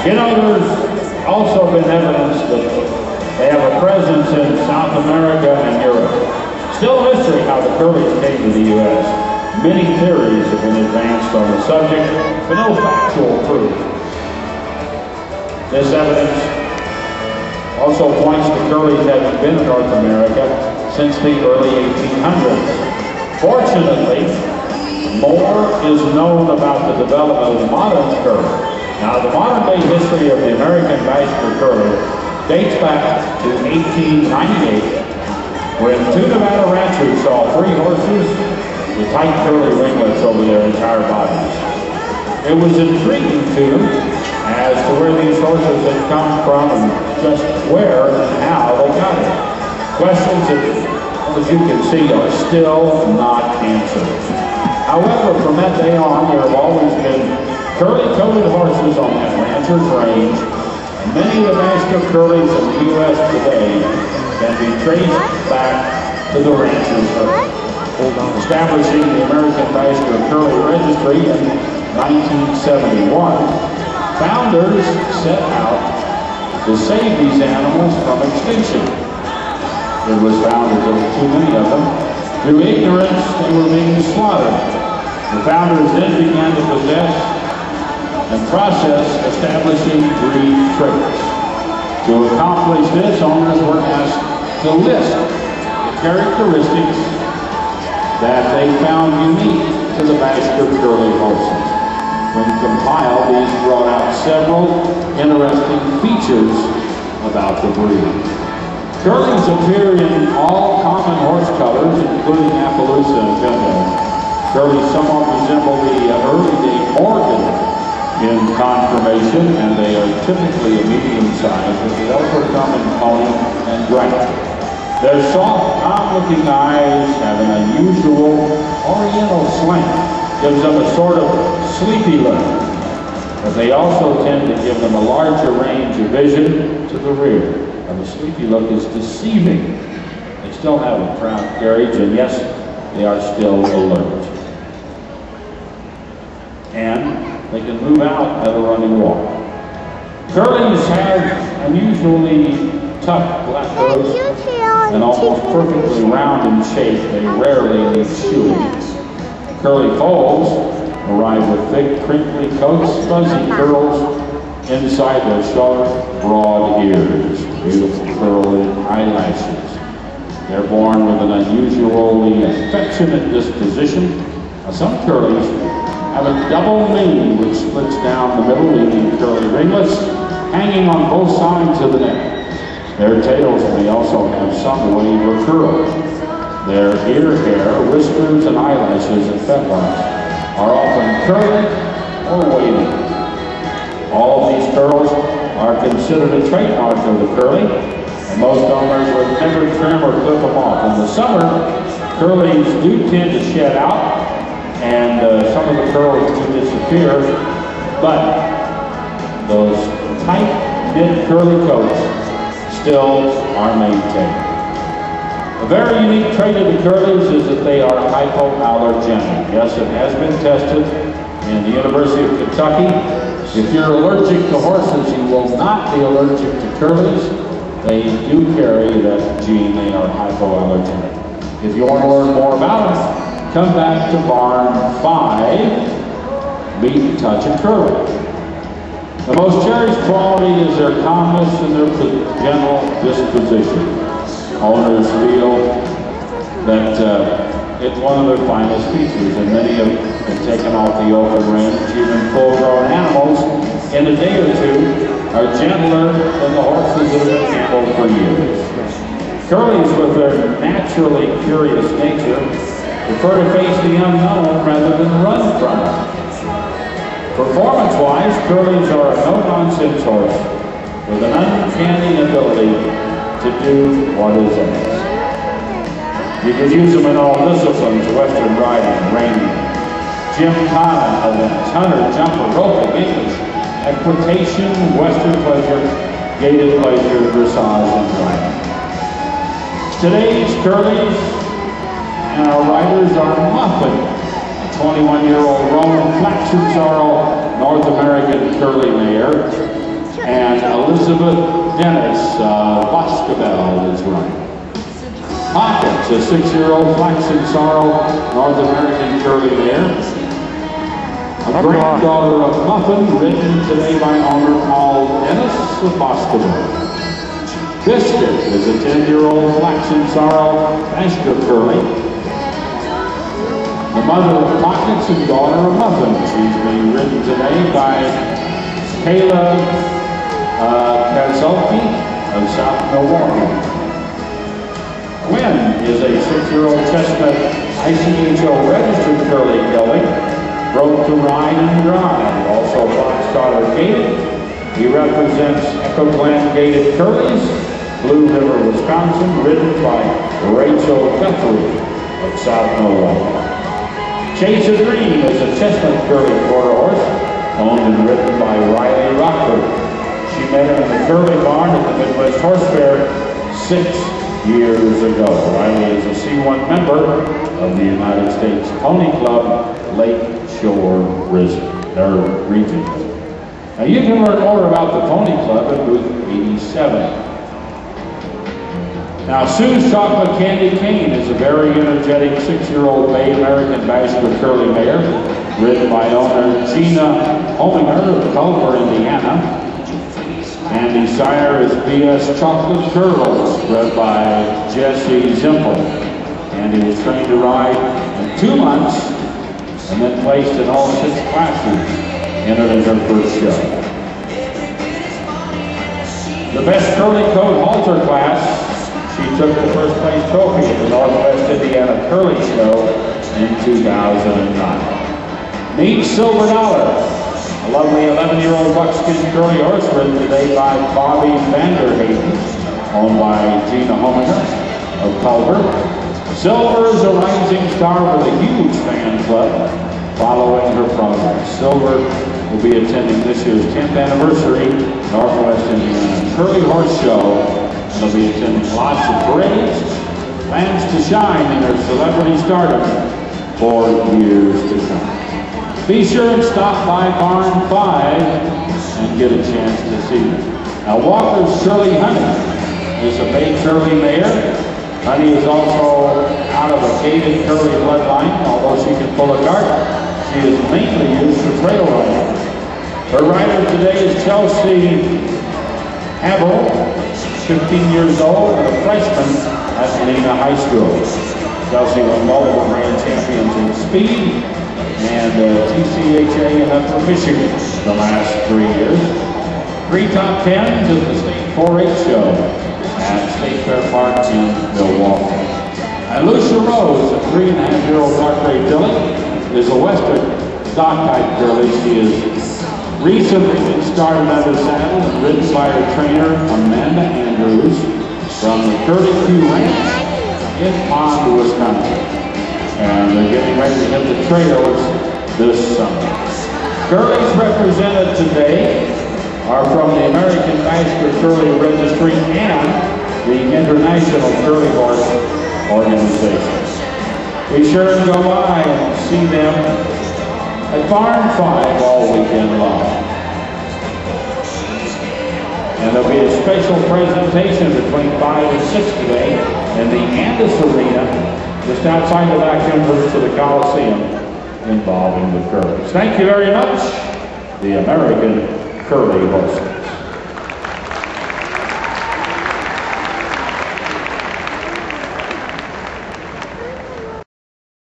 You know, there's also been evidence that they have a presence in South America and Europe. Still a mystery how the Curleys came to the U.S. Many theories have been advanced on the subject, but no factual proof. This evidence also points to Curleys having been in North America since the early 1800s. Fortunately, more is known about the development of the modern Curly. Now, the modern-day history of the American Vascular Curly dates back to 1898, when two Nevada ranchers saw 3 horses with tight curly ringlets over their entire bodies. It was intriguing to them as to where these horses had come from and just where and how they got it. Questions that, as you can see, are still not answered. However, from that day on, there have always been curly-coated horses on that rancher's range, and many of the vascular Curleys in the U.S. today can be traced back to the rancher's herd. Establishing the American Vascular Curly Registry in 1971, founders set out to save these animals from extinction. It was found that there were too many of them. Through ignorance, they were being slaughtered. The founders then began to possess and process establishing breed traits. To accomplish this, owners were asked to list the characteristics that they found unique to the vascular Curly horses. When compiled, these brought out several interesting features about the breed. Curleys appear in all common horse colors, including Appaloosa and Pinto. Curleys somewhat resemble the early-day Morgan in conformation, and they are typically a medium size, but they also come in pony and granite. Their soft, calm-looking eyes have an unusual oriental slant, gives them a sort of sleepy look, but they also tend to give them a larger range of vision to the rear. And the sleepy look is deceiving. They still have a proud carriage, and yes, they are still alert. And they can move out at a running walk. Curleys have unusually tough black coats and almost perfectly round in shape. They rarely need shoeing. Curly foals arrive with thick, crinkly coats, fuzzy curls inside their sharp, broad ears, beautiful curly eyelashes. They're born with an unusually affectionate disposition. Now, some Curleys have a double mane which splits down the middle, leaving curly ringlets hanging on both sides of the neck. Their tails may also have some wave or curl. Their ear hair, whiskers, and eyelashes and fetlocks are often curly or wavy. All of these curls are considered a trademark of the Curly, and most owners would never trim or clip them off. In the summer, Curleys do tend to shed out, and some of the curls do disappear, but those tight, knit curly coats still are maintained. A very unique trait of the Curleys is that they are hypoallergenic. Yes, it has been tested in the University of Kentucky. If you're allergic to horses, you will not be allergic to Curleys. They do carry that gene. They are hypoallergenic. If you want to learn more about them, come back to Barn 5, Meet, Touch, and Curly. The most cherished quality is their calmness and their gentle disposition. Owners feel that it's one of their finest features, and many have been taken off the open range. Even full-grown animals in a day or two are gentler than the horses that have been handled for years. Curleys, with their naturally curious nature, prefer to face the unknown rather than run from it. Performance-wise, Curleys are a no-nonsense horse with an uncanny ability to do what is asked. You can use them in all disciplines: Western riding, reining, gymkhana events, hunter, jumper, roping, English, equitation, Western pleasure, gaited pleasure, dressage, and driving. Today's Curleys and our riders are Muffin, a 21-year-old Roman Flat Sorrel North American Curly mare, And Elizabeth Dennis Boscobel is running. Hawkins, a 6-year-old Flaxen Sorrel North American curly mare. A granddaughter of Muffin, ridden today by owner Paul Dennis of Boscobel. Biscuit is a 10-year-old Flaxen Sorrel Astor curly. The mother of Pockets and daughter of Muffin. She's being ridden today by Kayla Kazelke of South Milwaukee. Quinn is a 6-year-old chestnut ICHO registered curly gelding, broke to ride and drive. Also Fox-Daughter gated. He represents Echo Glen gated curlies, Blue River, Wisconsin, ridden by Rachel Guthrie of South Milwaukee. Chase of Green is a chestnut curly quarter horse, owned and ridden by Riley Rockford. She met him in the curly barn at the Midwest Horsefair 6 years ago. Riley is a C1 member of the United States Pony Club Lake Shore region. Now you can learn more about the Pony Club at booth 87. Now Sue's Chocolate Candy Cane is a very energetic 6-year-old Bay American Bachelor curly mare, ridden by owner Gina Hominger of Culver, Indiana. And the sire is B.S. Chocolate Curls, bred by Jesse Zimpel. And he was trained to ride in 2 months and then placed in all 6 classes, entered in her first show. The best curly coat halter class, she took the first place trophy at the Northwest Indiana Curly Show in 2009. Meet Silver Dollar. A lovely 11-year-old buckskin curly horse ridden today by Bobby Vanderhayden, owned by Gina Hominger of Culver. Silver is a rising star with a huge fan club following her progress. Silver will be attending this year's 10th anniversary Northwest Indiana Curly Horse Show. They'll be attending lots of parades, plans to shine in their celebrity stardom for years to come. Be sure and stop by Barn 5 and get a chance to see them. Now Walker's Curly Honey is a bay curly mare. Honey is also out of a gated curly bloodline, although she can pull a dart. She is mainly used for trail riding. Her rider today is Chelsea Abel, 15 years old and a freshman at Helena High School. Chelsea won multiple grand champions in speed and TCHA in Upper Michigan the last 3 years. 3 top 10s at the State 4-H show at State Fair Park in Milwaukee. And Lucia Rose, a 3.5-year-old dark gray filly, is a Western stock type curly. She is recently been started under saddle and ridden by her trainer Amanda Andrews from the Curly Q Ranch in Pond, Wisconsin. And they're getting ready to hit the trails this summer. Curlies represented today are from the American Bachelor Curly Registry and the International Curly Horse Organization. Be sure and go by and see them at Barn 5 all weekend long. And there'll be a special presentation between 5 and 6 today in the Andis Arena, just outside the back entrance to the Coliseum, involving the curlies. Thank you very much, the American Curly Horses.